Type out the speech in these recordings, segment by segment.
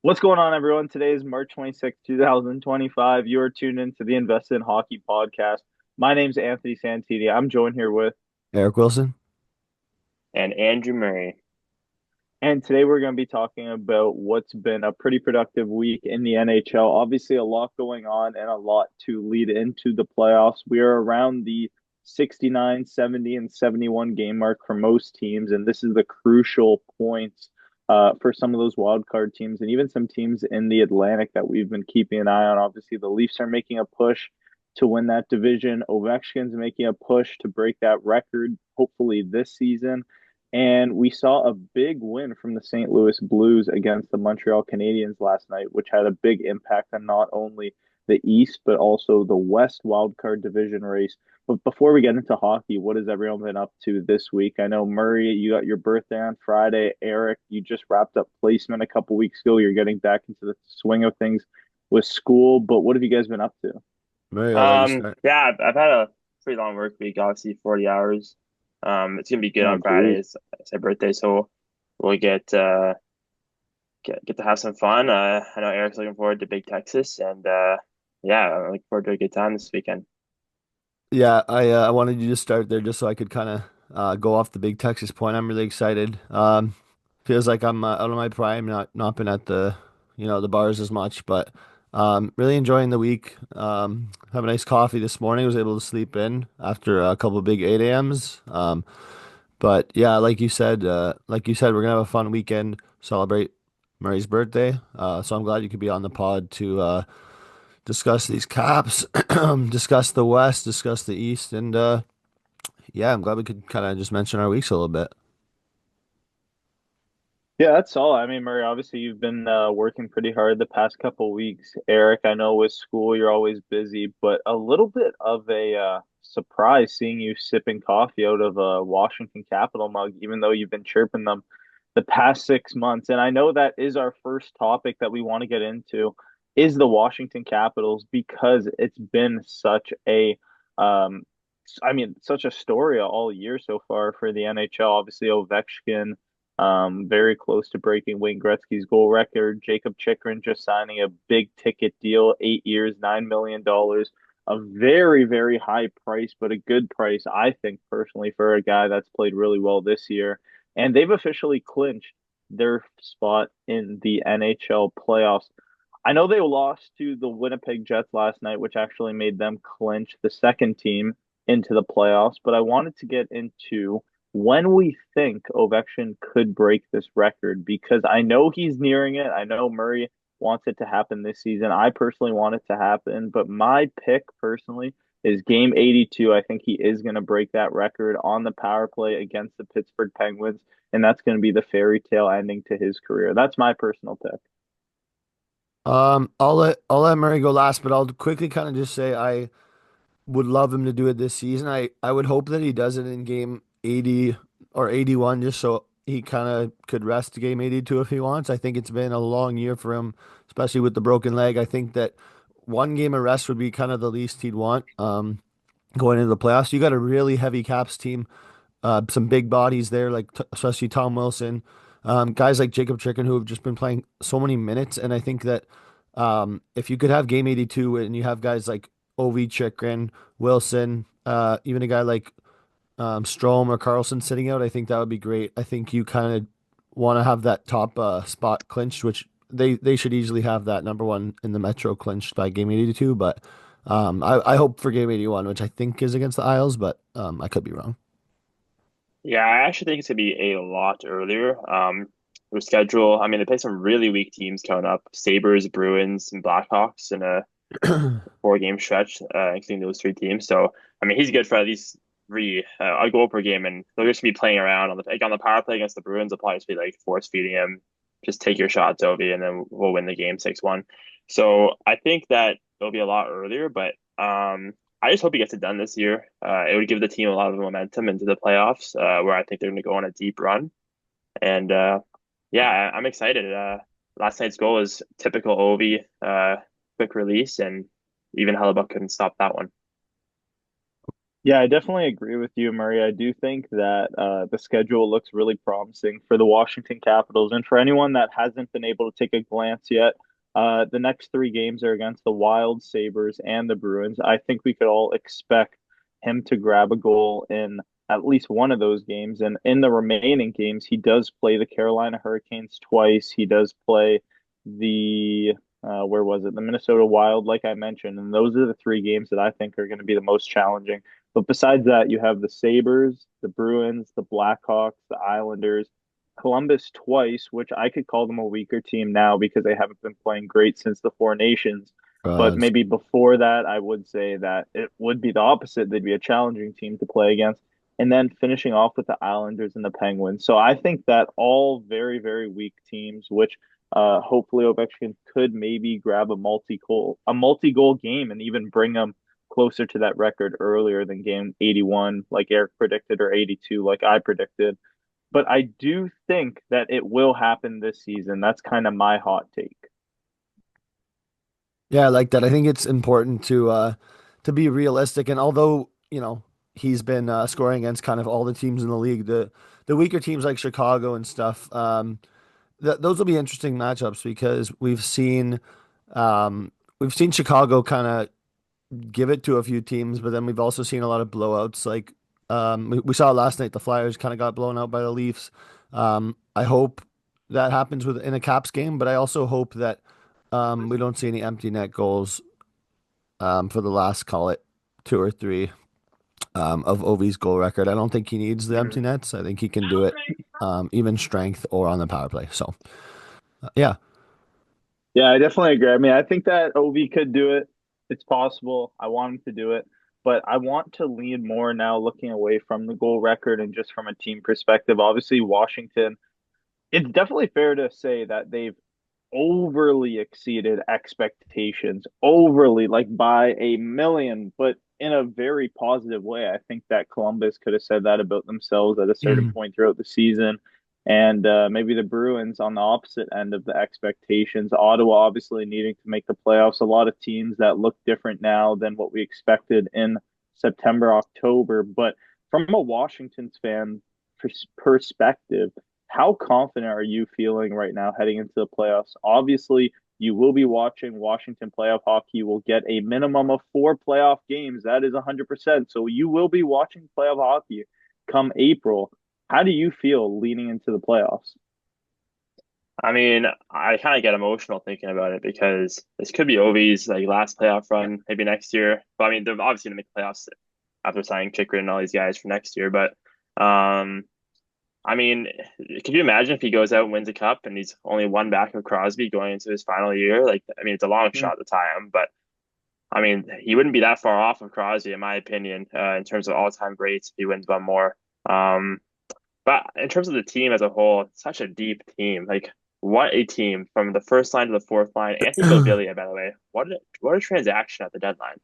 What's going on, everyone? Today is March 26th, 2025. You are tuned into the Invested in Hockey podcast. My name's Anthony Santini. I'm joined here with, Eric Wilson. And Andrew Murray. and today we're going to be talking about what's been a pretty productive week in the NHL. Obviously, a lot going on and a lot to lead into the playoffs. We are around the 69, 70, and 71 game mark for most teams, and this is the crucial points for some of those wild card teams and even some teams in the Atlantic that we've been keeping an eye on. Obviously, the Leafs are making a push to win that division. Ovechkin's making a push to break that record, hopefully this season. And we saw a big win from the St. Louis Blues against the Montreal Canadiens last night, which had a big impact on not only the East, but also the West wildcard division race. But before we get into hockey, what has everyone been up to this week? I know, Murray, you got your birthday on Friday. Eric, you just wrapped up placement a couple weeks ago. You're getting back into the swing of things with school. But what have you guys been up to? Murray, I'll let you start. Yeah, I've had a pretty long work week, obviously 40 hours. It's gonna be good Oh, on Friday. geez. It's my birthday, so we'll get to have some fun. I know Eric's looking forward to Big Texas, and yeah, I'm looking forward to a good time this weekend. Yeah, I wanted you to start there just so I could kind of go off the big Texas point. I'm really excited. Feels like I'm out of my prime, not been at the bars as much, but really enjoying the week. Have a nice coffee this morning. Was able to sleep in after a couple of big 8 a.m.s. But yeah, like you said, we're gonna have a fun weekend, celebrate Murray's birthday. So I'm glad you could be on the pod to discuss these caps, discuss the West, discuss the East, and yeah, I'm glad we could kind of just mention our weeks a little bit. Yeah, that's all. I mean, Murray, obviously you've been working pretty hard the past couple weeks. Eric, I know with school you're always busy, but a little bit of a surprise seeing you sipping coffee out of a Washington Capital mug, even though you've been chirping them the past 6 months. And I know that is our first topic that we want to get into is the Washington Capitals because it's been such a such a story all year so far for the NHL. Obviously, Ovechkin very close to breaking Wayne Gretzky's goal record. Jacob Chikrin just signing a big ticket deal, 8 years, $9 million. A very, very high price, but a good price, I think, personally, for a guy that's played really well this year. And they've officially clinched their spot in the NHL playoffs. I know they lost to the Winnipeg Jets last night, which actually made them clinch the second team into the playoffs. But I wanted to get into when we think Ovechkin could break this record because I know he's nearing it. I know Murray wants it to happen this season. I personally want it to happen, but my pick personally is game 82. I think he is going to break that record on the power play against the Pittsburgh Penguins, and that's going to be the fairy tale ending to his career. That's my personal pick. I'll let Murray go last, but I'll quickly kind of just say I would love him to do it this season. I would hope that he does it in game 80 or 81, just so he kind of could rest game 82 if he wants. I think it's been a long year for him, especially with the broken leg. I think that one game of rest would be kind of the least he'd want. Going into the playoffs, you got a really heavy Caps team, some big bodies there, like especially Tom Wilson, guys like Jacob Chicken who have just been playing so many minutes. And I think that if you could have game 82 and you have guys like Ovi Chikrin, Wilson, even a guy like Strome or Carlson sitting out, I think that would be great. I think you kind of want to have that top spot clinched, which they should easily have that number one in the Metro clinched by game 82. But I hope for game 81, which I think is against the Isles, but I could be wrong. Yeah, I actually think it's gonna be a lot earlier. Their schedule, I mean, they play some really weak teams coming up: Sabres, Bruins, and Blackhawks in a four-game stretch, including those three teams. So, I mean, he's good for at least three. I'll go per game, and they'll just be playing around on the power play against the Bruins. They'll probably just be like force feeding him, just take your shots, Ovi, and then we'll win the game 6-1. So I think that it'll be a lot earlier, but I just hope he gets it done this year. It would give the team a lot of momentum into the playoffs, where I think they're going to go on a deep run. And yeah, I'm excited. Last night's goal is typical Ovi, quick release, and even Hellebuck couldn't stop that one. Yeah, I definitely agree with you, Murray. I do think that the schedule looks really promising for the Washington Capitals. And for anyone that hasn't been able to take a glance yet, the next three games are against the Wild, Sabres, and the Bruins. I think we could all expect him to grab a goal in at least one of those games. And in the remaining games, he does play the Carolina Hurricanes twice. He does play the where was it? The Minnesota Wild, like I mentioned. And those are the three games that I think are going to be the most challenging. But besides that, you have the Sabres, the Bruins, the Blackhawks, the Islanders, Columbus twice, which I could call them a weaker team now because they haven't been playing great since the Four Nations. But Uh, maybe before that, I would say that it would be the opposite. They'd be a challenging team to play against. And then finishing off with the Islanders and the Penguins. So I think that all very, very weak teams, which hopefully Ovechkin could maybe grab a multi-goal game and even bring them closer to that record earlier than game 81, like Eric predicted, or 82, like I predicted. But I do think that it will happen this season. That's kind of my hot take. yeah, I like that. I think it's important to be realistic. And although, he's been scoring against kind of all the teams in the league, the weaker teams like Chicago and stuff, those will be interesting matchups because we've seen Chicago kind of give it to a few teams, but then we've also seen a lot of blowouts. Like we saw last night, the Flyers kind of got blown out by the Leafs. I hope that happens in a Caps game, but I also hope that we don't see any empty net goals for the last, call it, two or three of Ovi's goal record. I don't think he needs the empty Mhm. nets. I think he can do it even strength or on the power play. So yeah. Yeah, I definitely agree. I mean, I think that Ovi could do it. It's possible. I want him to do it. But I want to lean more now looking away from the goal record and just from a team perspective. Obviously, Washington, it's definitely fair to say that they've overly exceeded expectations, overly, like by a million, but in a very positive way. I think that Columbus could have said that about themselves at a certain point throughout the season. And maybe the Bruins on the opposite end of the expectations. Ottawa obviously needing to make the playoffs. A lot of teams that look different now than what we expected in September, October. But from a Washington's fan perspective, how confident are you feeling right now heading into the playoffs? Obviously, you will be watching Washington playoff hockey. You will get a minimum of four playoff games. That is 100%. So you will be watching playoff hockey come April. How do you feel leaning into the playoffs? I mean, I kind of get emotional thinking about it because this could be Ovi's like last playoff run, maybe next year. But I mean, they're obviously gonna make playoffs after signing Chikrin and all these guys for next year. But um, I mean, could you imagine if he goes out and wins a cup and he's only one back of Crosby going into his final year? Like, I mean, it's a long Hmm. shot to tie him, but I mean, he wouldn't be that far off of Crosby, in my opinion, in terms of all-time greats if he wins one more. Um, but in terms of the team as a whole, it's such a deep team. Like, what a team from the first line to the fourth line. Anthony Beauvillier, by the way, what a transaction at the deadline.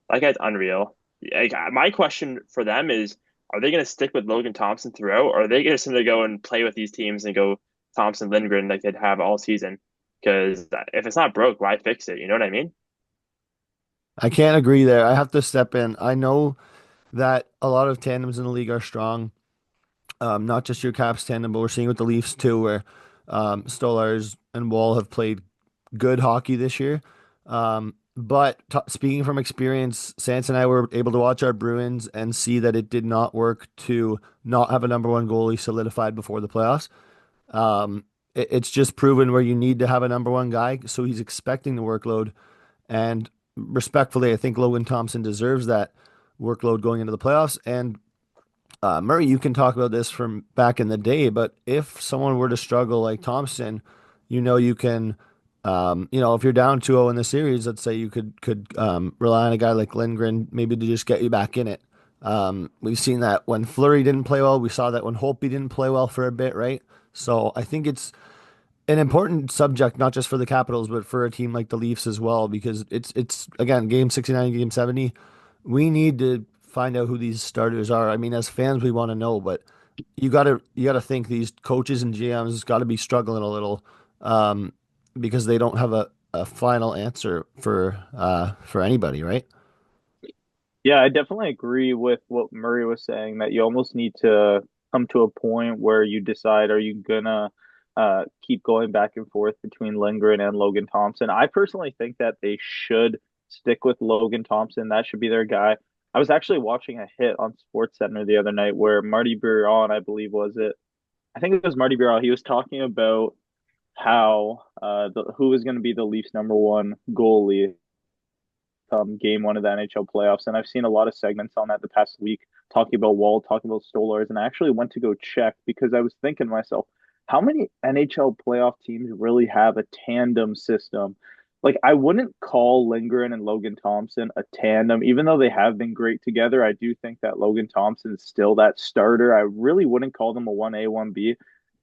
That guy's unreal. Like, my question for them is, are they going to stick with Logan Thompson throughout, or are they going to simply go and play with these teams and go Thompson Lindgren like they'd have all season? Because if it's not broke, why fix it? You know what I mean? I can't agree there. I have to step in. I know that a lot of tandems in the league are strong. Not just your Caps tandem, but we're seeing with the Leafs too, where Stolarz and Wall have played good hockey this year. But t speaking from experience, Sans and I were able to watch our Bruins and see that it did not work to not have a number one goalie solidified before the playoffs. It's just proven where you need to have a number one guy, so he's expecting the workload. And respectfully, I think Logan Thompson deserves that workload going into the playoffs. And Murray, you can talk about this from back in the day, but if someone were to struggle like Thompson, you can, if you're down 2-0 in the series, let's say you could rely on a guy like Lindgren maybe to just get you back in it. We've seen that when Fleury didn't play well. We saw that when Holtby didn't play well for a bit, right? So I think it's an important subject, not just for the Capitals, but for a team like the Leafs as well, because it's again game 69, game 70. We need to find out who these starters are. I mean, as fans, we want to know, but you gotta think these coaches and GMs got to be struggling a little um, because they don't have a final answer for anybody, right? Yeah, I definitely agree with what Murray was saying that you almost need to come to a point where you decide, are you gonna keep going back and forth between Lindgren and Logan Thompson? I personally think that they should stick with Logan Thompson. That should be their guy. I was actually watching a hit on Sports Center the other night where Marty Biron, I believe was it. I think it was Marty Biron. He was talking about how who was going to be the Leafs number one goalie game one of the NHL playoffs. And I've seen a lot of segments on that the past week talking about Wall, talking about Stolarz. And I actually went to go check because I was thinking to myself, how many NHL playoff teams really have a tandem system? Like, I wouldn't call Lindgren and Logan Thompson a tandem, even though they have been great together. I do think that Logan Thompson is still that starter. I really wouldn't call them a 1A, 1B.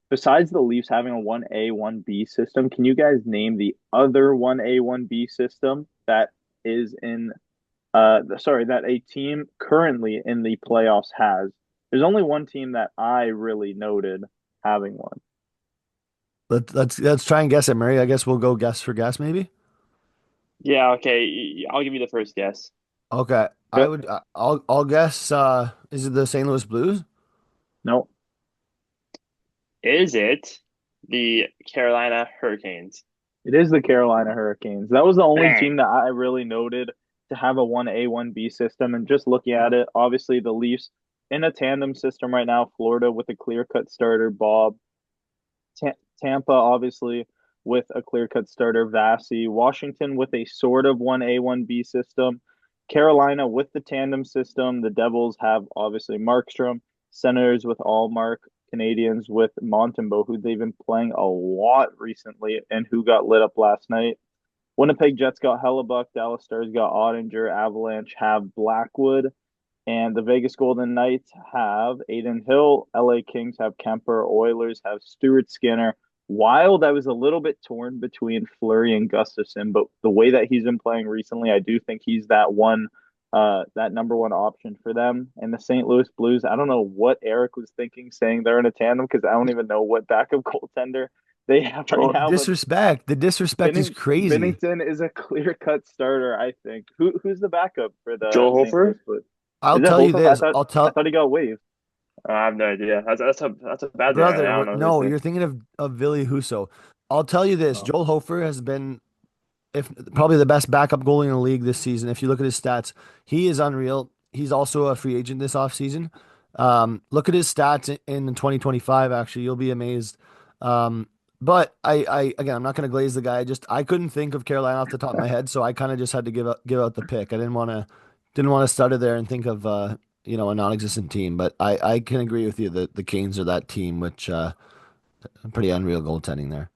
Besides the Leafs having a 1A, 1B system, can you guys name the other 1A, 1B system that is in sorry, that a team currently in the playoffs has? There's only one team that I really noted having one. Let's try and guess it, Murray. I guess we'll go guess for guess, maybe. Yeah, okay. I'll give you the first guess. Okay, I Okay. would. I'll guess. Is it the St. Louis Blues? No, Is it the Carolina Hurricanes? it is the Carolina Hurricanes. That was the only Dang. team that I really noted to have a 1A, 1B system. And just looking at it, obviously the Leafs in a tandem system right now, Florida with a clear cut starter, Bob, Tampa, obviously, with a clear cut starter, Vasi. Washington with a sort of 1A, 1B system. Carolina with the tandem system. The Devils have obviously Markstrom. Senators with Allmark. Canadians with Montembeault, who they've been playing a lot recently and who got lit up last night. Winnipeg Jets got Hellebuck. Dallas Stars got Ottinger. Avalanche have Blackwood. And the Vegas Golden Knights have Aiden Hill. LA Kings have Kemper. Oilers have Stuart Skinner. Wild, I was a little bit torn between Fleury and Gustafson, but the way that he's been playing recently, I do think he's that one, that number one option for them. And the St. Louis Blues, I don't know what Eric was thinking saying they're in a tandem because I don't even know what backup goaltender they have right Oh, now. But disrespect. The disrespect is crazy. Binnington is a clear cut starter, I think. Who's the backup for the Joel St. Louis Hofer? Blues? I'll Is it tell you Holthoff? this. I'll I tell thought he got waived. I have no idea. That's a bad day. I brother. don't know who No, to. you're thinking of Ville Husso. I'll tell you this. Oh. Joel Hofer has been if probably the best backup goalie in the league this season. If you look at his stats, he is unreal. He's also a free agent this offseason. Look at his stats in 2025. Actually, you'll be amazed. But I again, I'm not going to glaze the guy. I couldn't think of Carolina off the top of my head, so I kind of just had to give out the pick. I didn't want to stutter there and think of a non-existent team. But I can agree with you that the Canes are that team, which pretty unreal goaltending there.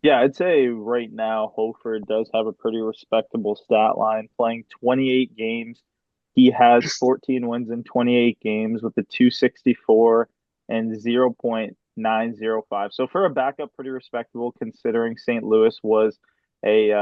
Yeah, I'd say right now Hofer does have a pretty respectable stat line. Playing 28 games, he has 14 wins in 28 games with a 264 and 0.905. So for a backup, pretty respectable considering St. Louis was a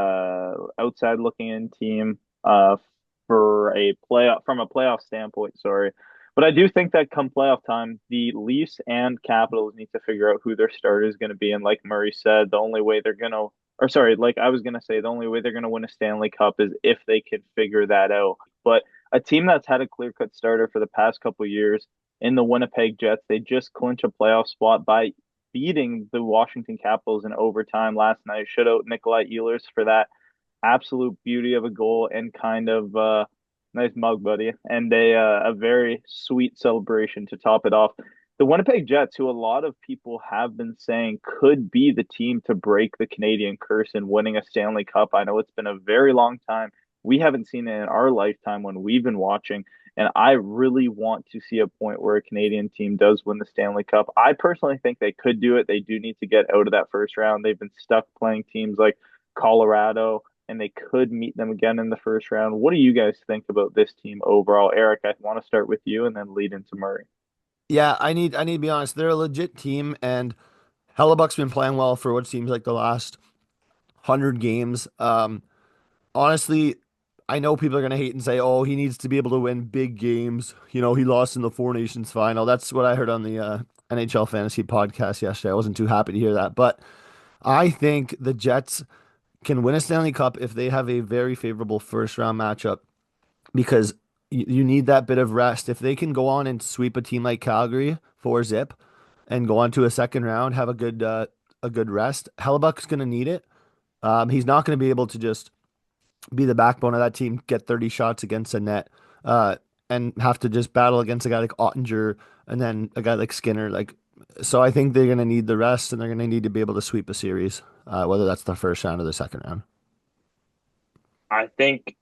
outside looking in team for a playoff from a playoff standpoint. Sorry. But I do think that come playoff time, the Leafs and Capitals need to figure out who their starter is going to be. And like Murray said, the only way they're going to, or sorry, like I was going to say, the only way they're going to win a Stanley Cup is if they can figure that out. But a team that's had a clear cut starter for the past couple of years in the Winnipeg Jets, they just clinch a playoff spot by beating the Washington Capitals in overtime last night. Shout out Nikolai Ehlers for that absolute beauty of a goal and kind of nice mug, buddy, and a very sweet celebration to top it off. The Winnipeg Jets, who a lot of people have been saying could be the team to break the Canadian curse in winning a Stanley Cup. I know it's been a very long time. We haven't seen it in our lifetime when we've been watching. And I really want to see a point where a Canadian team does win the Stanley Cup. I personally think they could do it. They do need to get out of that first round. They've been stuck playing teams like Colorado, and they could meet them again in the first round. What do you guys think about this team overall? Eric, I want to start with you and then lead into Murray. Yeah, I need to be honest. They're a legit team, and Hellebuck's been playing well for what seems like the last 100 games. Honestly, I know people are gonna hate and say, "Oh, he needs to be able to win big games." He lost in the Four Nations final. That's what I heard on the NHL Fantasy podcast yesterday. I wasn't too happy to hear that, but I think the Jets can win a Stanley Cup if they have a very favorable first round matchup because you need that bit of rest. If they can go on and sweep a team like Calgary 4-0 and go on to a second round, have a good rest, Hellebuck's going to need it. He's not going to be able to just be the backbone of that team, get 30 shots against a net, uh, and have to just battle against a guy like Oettinger and then a guy like Skinner. So I think they're going to need the rest and they're going to need to be able to sweep a series, whether that's the first round or the second round. I think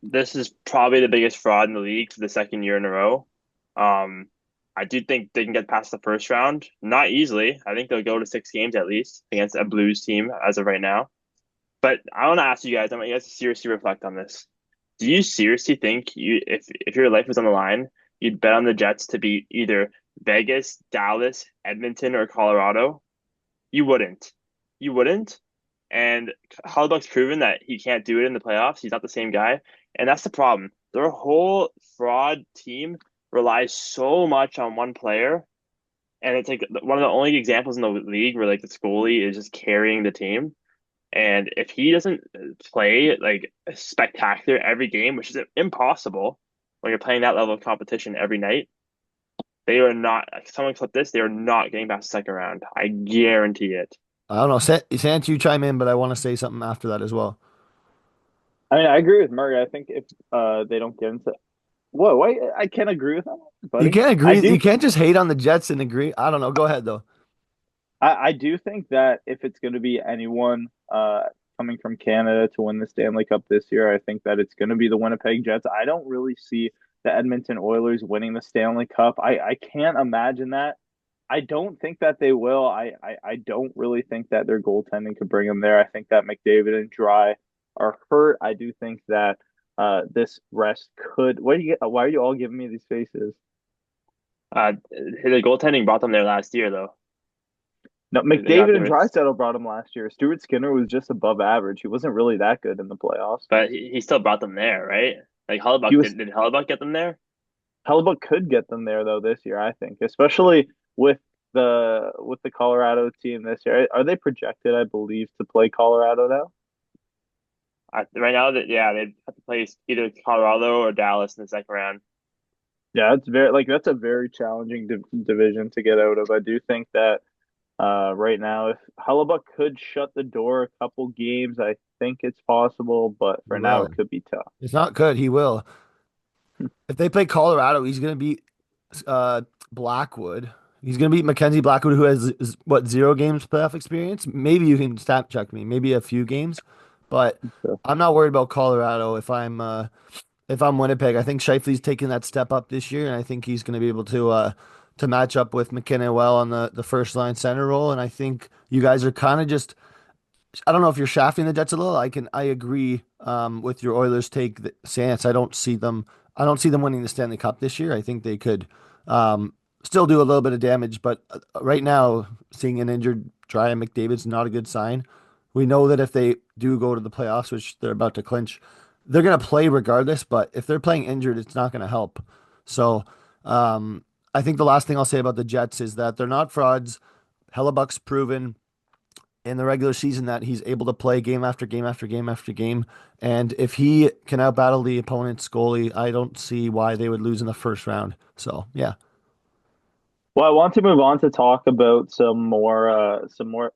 this is probably the biggest fraud in the league for the second year in a row. Um, I do think they can get past the first round, not easily. I think they'll go to 6 games at least against a Blues team as of right now. But I want to ask you guys, I want you guys to seriously reflect on this. Do you seriously think if your life was on the line, you'd bet on the Jets to beat either Vegas, Dallas, Edmonton, or Colorado? You wouldn't. You wouldn't. And Hellebuyck's proven that he can't do it in the playoffs. He's not the same guy. And that's the problem. Their whole fraud team relies so much on one player. And it's like one of the only examples in the league where like the goalie is just carrying the team. And if he doesn't play like spectacular every game, which is impossible when you're playing that level of competition every night, they are not, someone clip this, they are not getting past the second round. I guarantee it. I don't know. Sant, you chime in, but I want to say something after that as well. I mean, I agree with Murray. I think if they don't get into whoa, wait, I can't agree with that, You buddy. can't I agree. You do can't just hate on the Jets and agree. I don't know. Go ahead though. I do think that if it's going to be anyone coming from Canada to win the Stanley Cup this year, I think that it's going to be the Winnipeg Jets. I don't really see the Edmonton Oilers winning the Stanley Cup. I can't imagine that. I don't think that they will. I don't really think that their goaltending could bring them there. I think that McDavid and Dry are hurt. I do think that this rest could. What do you get? Why are you all giving me these faces? The goaltending brought them there last year, though. No, They got McDavid and there, Draisaitl brought him last year. Stuart Skinner was just above average. He wasn't really that good in the playoffs. but he still brought them there, right? Like He Hellebuck, was did Hellebuck get them there? Hellebuyck could get them there though this year, I think, especially with the Colorado team this year. Are they projected, I believe, to play Colorado now? Right now, that yeah, they have to play either Colorado or Dallas in the second round. Yeah, it's very like that's a very challenging division to get out of. I do think that right now, if Hellebuyck could shut the door a couple games, I think it's possible, but He for now will. it could be tough. It's not good. He will. If they play Colorado, he's going to beat uh, Blackwood. He's going to beat Mackenzie Blackwood, who has what 0 games playoff experience. Maybe you can stat check me. Maybe a few games, but So, I'm not worried about Colorado. If I'm Winnipeg, I think Scheifele's taking that step up this year, and I think he's going to be able to match up with McKinnon well on the first line center role. And I think you guys are kind of just I don't know if you're shafting the Jets a little. I agree with your Oilers take the Saints. I don't see them winning the Stanley Cup this year. I think they could still do a little bit of damage, but right now seeing an injured Dry and McDavid's not a good sign. We know that if they do go to the playoffs, which they're about to clinch, they're going to play regardless, but if they're playing injured, it's not going to help. So, I think the last thing I'll say about the Jets is that they're not frauds. Hellebuck's proven in the regular season that he's able to play game after game after game after game. And if he can outbattle the opponent's goalie, I don't see why they would lose in the first round. So, yeah. well, I want to move on to talk about some more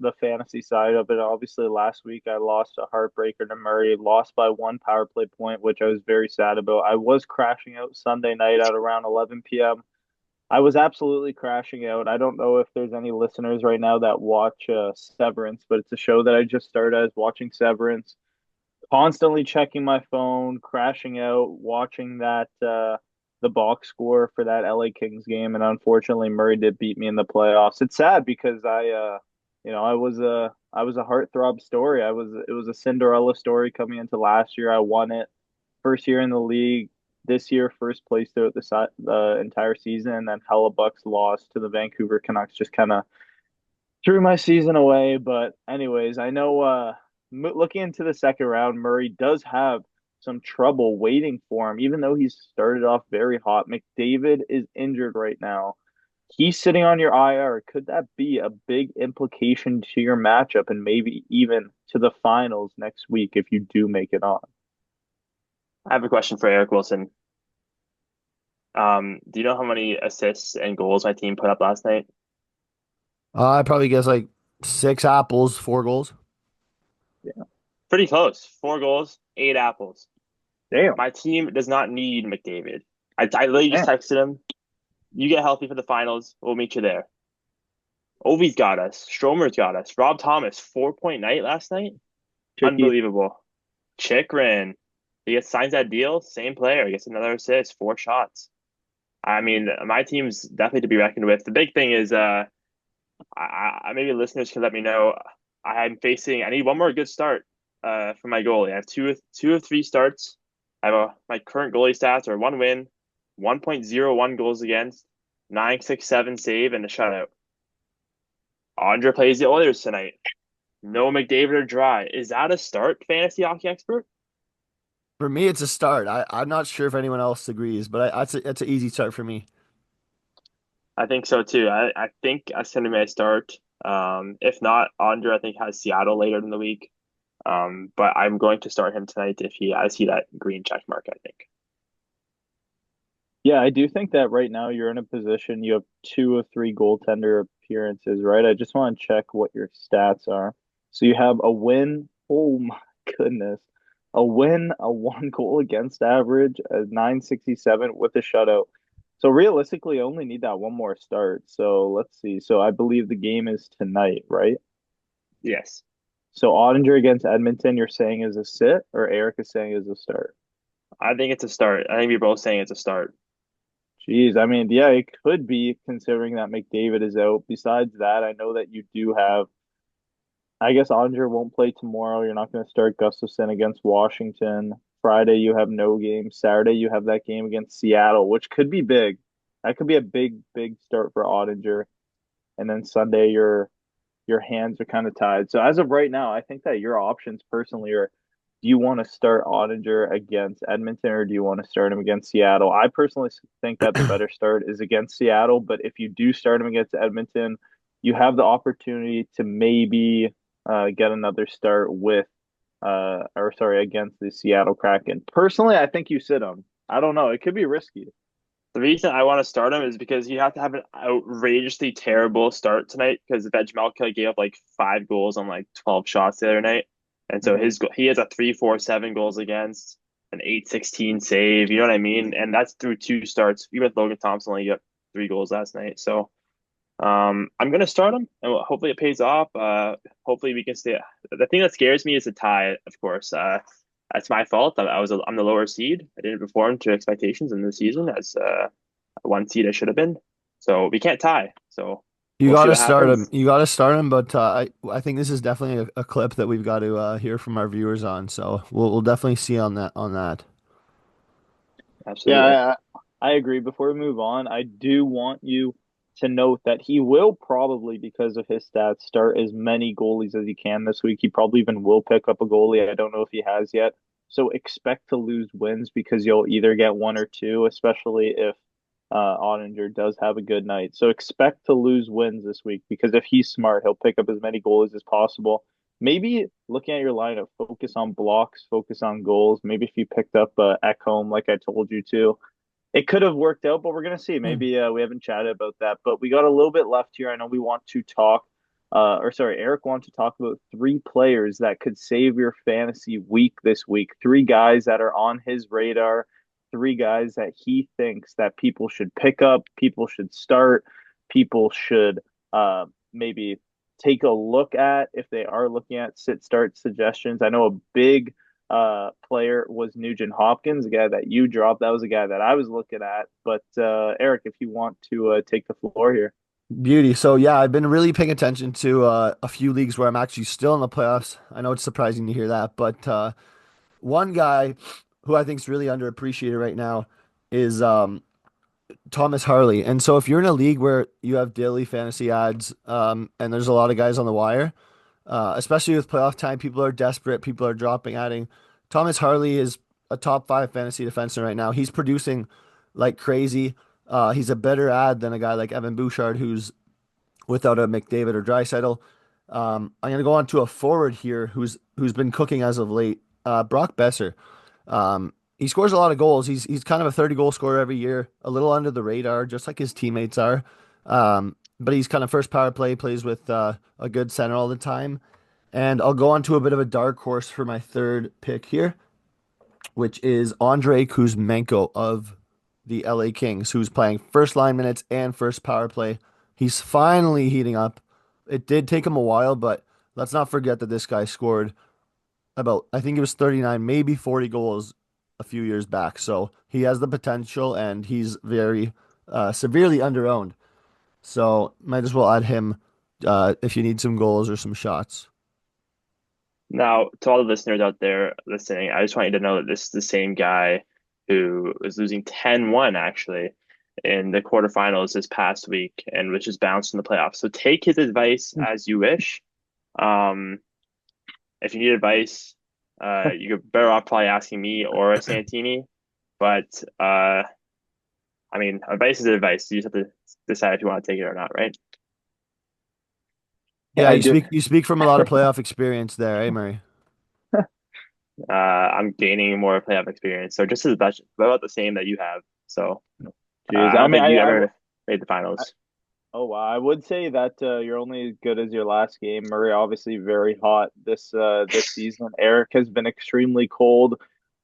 the fantasy side of it. Obviously, last week I lost a heartbreaker to Murray, lost by one power play point, which I was very sad about. I was crashing out Sunday night at around 11 p.m. I was absolutely crashing out. I don't know if there's any listeners right now that watch Severance, but it's a show that I just started. I was watching Severance, constantly checking my phone, crashing out, watching that the box score for that LA Kings game, and unfortunately Murray did beat me in the playoffs. It's sad because I was a heartthrob story. It was a Cinderella story coming into last year. I won it first year in the league. This year, first place throughout the entire season, and then Hellebuck's loss to the Vancouver Canucks just kind of threw my season away. But anyways, I know looking into the second round, Murray does have some trouble waiting for him, even though he's started off very hot. McDavid is injured right now. He's sitting on your IR. Could that be a big implication to your matchup and maybe even to the finals next week if you do make it on? I have a question for Eric Wilson. Do you know how many assists and goals my team put up last night? I probably guess like 6 apples, 4 goals. Yeah. Pretty close. 4 goals, 8 apples. Damn. My team does not need McDavid. I literally just Damn. texted him, you get healthy for the finals, we'll meet you there. Ovi's got us. Stromer's got us. Rob Thomas, 4-point night last night. Tricky. Unbelievable. Chikrin, he gets signs that deal, same player, gets another assist, 4 shots. I mean, my team's definitely to be reckoned with. The big thing is, maybe listeners can let me know. I need one more good start, for my goalie. I have two of three starts. My current goalie stats are 1 win, 1.01 goals against, 967 save, and a shutout. Andre plays the Oilers tonight. No McDavid or Dry. Is that a start, fantasy hockey expert? For me, it's a start. I'm not sure if anyone else agrees, but that's an easy start for me. I think so too. I think that's going to be my start. If not, Andre, I think has Seattle later in the week. But I'm going to start him tonight if I see that green check mark, I think. Yeah, I do think that right now you're in a position you have two of three goaltender appearances, right? I just want to check what your stats are. So you have a win. Oh my goodness. A win, a one goal against average, a 967 with a shutout. So realistically, I only need that one more start. So let's see. So I believe the game is tonight, right? Yes. So Ottinger against Edmonton, you're saying is a sit, or Eric is saying is a start? I think it's a start. I think we're both saying it's a start. Jeez, I mean, yeah, it could be considering that McDavid is out. Besides that, I know that you do have, I guess Andre won't play tomorrow. You're not going to start Gustafson against Washington. Friday, you have no game. Saturday, you have that game against Seattle, which could be big. That could be a big, big start for Ottinger. And then Sunday, your hands are kind of tied. So as of right now, I think that your options personally are, do you want to start Ottinger against Edmonton or do you want to start him against Seattle? I personally think that the better start is against Seattle, but if you do start him against Edmonton, you have the opportunity to maybe get another start with or sorry, against the Seattle Kraken. Personally, I think you sit him. I don't know. It could be risky. The reason I want to start him is because you have to have an outrageously terrible start tonight because Vejmelka gave up like 5 goals on like 12 shots the other night. And so Mhm. he has a 3.47 goals against, an 8.16 save. You know what I mean? And that's through 2 starts. Even with Logan Thompson only got 3 goals last night. So I'm gonna start him, and hopefully it pays off. Hopefully we can stay. The thing that scares me is the tie, of course. That's my fault. I'm the lower seed. I didn't perform to expectations in the season as one seed I should have been. So we can't tie. So You we'll got see to what start him. happens. You got to start him, but I think this is definitely a clip that we've got to hear from our viewers on. So we'll definitely see on that. Absolutely. Yeah, I agree. Before we move on, I do want you to note that he will probably, because of his stats, start as many goalies as he can this week. He probably even will pick up a goalie. I don't know if he has yet. So expect to lose wins because you'll either get one or two, especially if Ottinger does have a good night. So expect to lose wins this week because if he's smart, he'll pick up as many goalies as possible. Maybe looking at your lineup, focus on blocks, focus on goals. Maybe if you picked up Ekholm, like I told you to, it could have worked out, but we're gonna see. Hmm. Maybe we haven't chatted about that, but we got a little bit left here. I know we want to talk, or sorry, Eric wants to talk about three players that could save your fantasy week this week. Three guys that are on his radar. Three guys that he thinks that people should pick up, people should start, people should maybe take a look at if they are looking at sit start suggestions. I know a big player was Nugent Hopkins, a guy that you dropped. That was a guy that I was looking at. But Eric, if you want to take the floor here. Beauty. So yeah, I've been really paying attention to a few leagues where I'm actually still in the playoffs. I know it's surprising to hear that, but one guy who I think is really underappreciated right now is Thomas Harley. And so if you're in a league where you have daily fantasy ads, and there's a lot of guys on the wire, especially with playoff time, people are desperate, people are dropping, adding. Thomas Harley is a top 5 fantasy defenseman right now. He's producing like crazy. He's a better ad than a guy like Evan Bouchard, who's without a McDavid or Draisaitl. I'm gonna go on to a forward here who's been cooking as of late. Brock Boeser. he scores a lot of goals. He's kind of a 30 goal scorer every year, a little under the radar, just like his teammates are. But he's kind of first power play, plays with a good center all the time. And I'll go on to a bit of a dark horse for my third pick here, which is Andrei Kuzmenko of the LA Kings, who's playing first line minutes and first power play. He's finally heating up. It did take him a while, but let's not forget that this guy scored about, I think it was 39, maybe 40 goals a few years back. So he has the potential and he's very severely underowned. So might as well add him if you need some goals or some shots. Now, to all the listeners out there listening, I just want you to know that this is the same guy who was losing 10-1 actually in the quarterfinals this past week and which is bounced in the playoffs. So take his advice as you wish. Um, if you need advice, you're better off probably asking me or Santini. But I mean, advice is advice. You just have to decide if you want to take it or not, right? Yeah, Yeah, I do. you speak from a lot of playoff experience there, eh, Murray? I'm gaining more playoff experience, so just as much about the same that you have. So Jeez, I I don't mean, think you ever made the finals. oh wow, I would say that you're only as good as your last game. Murray obviously very hot this season. Eric has been extremely cold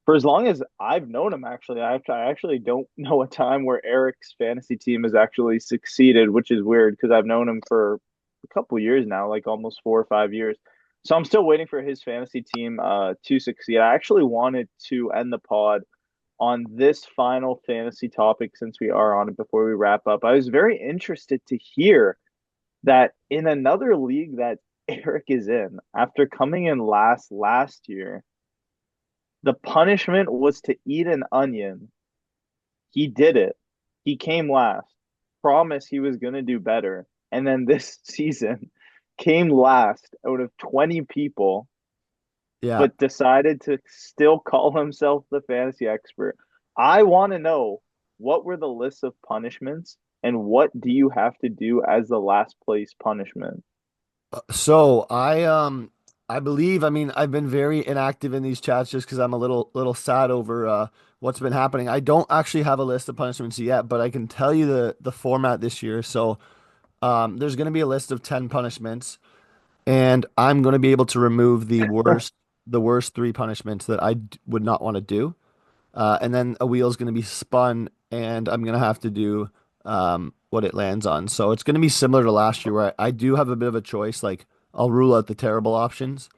for as long as I've known him. Actually, I actually don't know a time where Eric's fantasy team has actually succeeded, which is weird because I've known him for a couple years now, like almost 4 or 5 years. So I'm still waiting for his fantasy team to succeed. I actually wanted to end the pod on this final fantasy topic since we are on it before we wrap up. I was very interested to hear that in another league that Eric is in, after coming in last year, the punishment was to eat an onion. He did it. He came last. Promised he was going to do better. And then this season came last out of 20 people, Yeah. but decided to still call himself the fantasy expert. I want to know what were the lists of punishments and what do you have to do as the last place punishment? So I believe, I mean, I've been very inactive in these chats just because I'm a little sad over what's been happening. I don't actually have a list of punishments yet, but I can tell you the format this year. So there's going to be a list of 10 punishments, and I'm going to be able to remove the worst three punishments that would not want to do. And then a wheel is going to be spun, and I'm going to have to do what it lands on. So it's going to be similar to last year, where I do have a bit of a choice. Like I'll rule out the terrible options,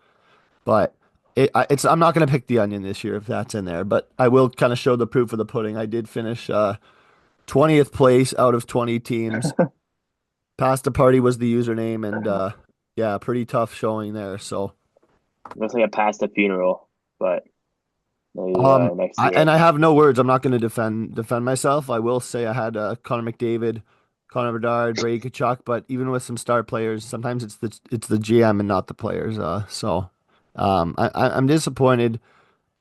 but I'm not going to pick the onion this year if that's in there. But I will kind of show the proof of the pudding. I did finish 20th place out of 20 teams. Pasta Party was the username, and yeah, pretty tough showing there. So. Looks like a past a funeral, but maybe next And year. I have no words. I'm not going to defend myself. I will say I had Connor McDavid, Connor Bedard, Brady Kachuk, but even with some star players, sometimes it's the GM and not the players. I'm disappointed,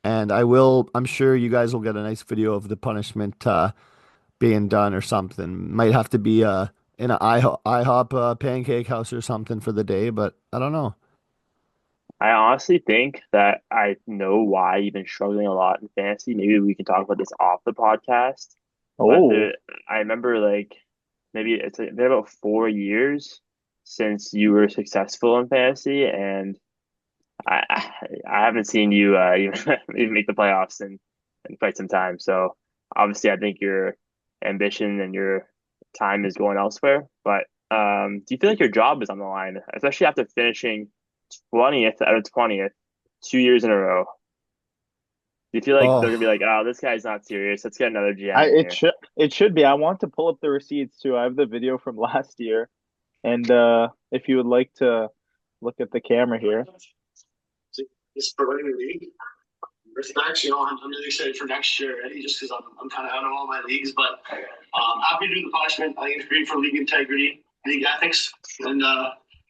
and I will. I'm sure you guys will get a nice video of the punishment being done or something. Might have to be in an IHOP pancake house or something for the day, but I don't know. I honestly think that I know why you've been struggling a lot in fantasy. Maybe we can talk about this off the podcast. But Oh, I remember like maybe it's been about 4 years since you were successful in fantasy, and I haven't seen you even make the playoffs in quite some time. So obviously, I think your ambition and your time is going elsewhere. But do you feel like your job is on the line, especially after finishing 20th out of 20th 2 years in a row? Do you feel like they're gonna be Oh, like, oh, this guy's not serious. Let's get another I GM in here. it should be. I want to pull up the receipts too. I have the video from last year, and if you would like to look at the camera here. This for winning the league. Respects, I'm really excited for next year already, just because I'm kind of out of all my leagues. But happy to do the punishment. I think it's great for league integrity, league ethics, and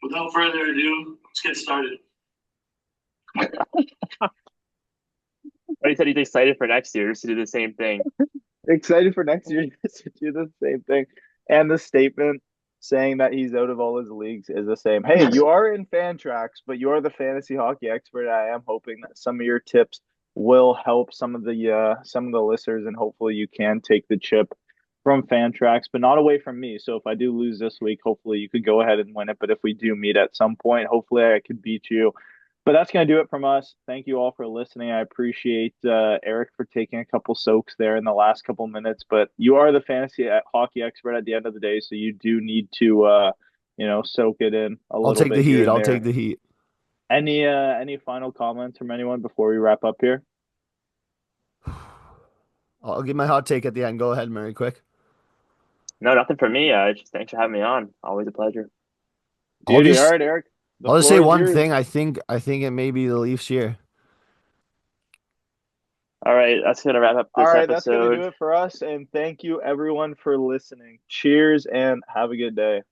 without further ado, let's get started. But he said he's excited for next year just to do the same thing. Excited for next year to do the same thing. And the statement saying that he's out of all his leagues is the same. Hey, you are in fan tracks, but you're the fantasy hockey expert. I am hoping that some of your tips will help some of the listeners, and hopefully you can take the chip from Fantrax, but not away from me. So if I do lose this week, hopefully you could go ahead and win it. But if we do meet at some point, hopefully I could beat you. But that's going to do it from us. Thank you all for listening. I appreciate Eric for taking a couple soaks there in the last couple minutes. But you are the fantasy hockey expert at the end of the day, so you do need to soak it in a I'll little take the bit here heat. and I'll take there. the heat. Any final comments from anyone before we wrap up here? I'll give my hot take at the end. Go ahead, Murray, quick. No, nothing for me. Just thanks for having me on. Always a pleasure. I'll Beauty. All just right, Eric. The I'll just say floor is one yours. thing. I think it may be the Leafs year. All right, that's gonna wrap up All this right, that's going to do episode. it for us. And thank you, everyone, for listening. Cheers and have a good day.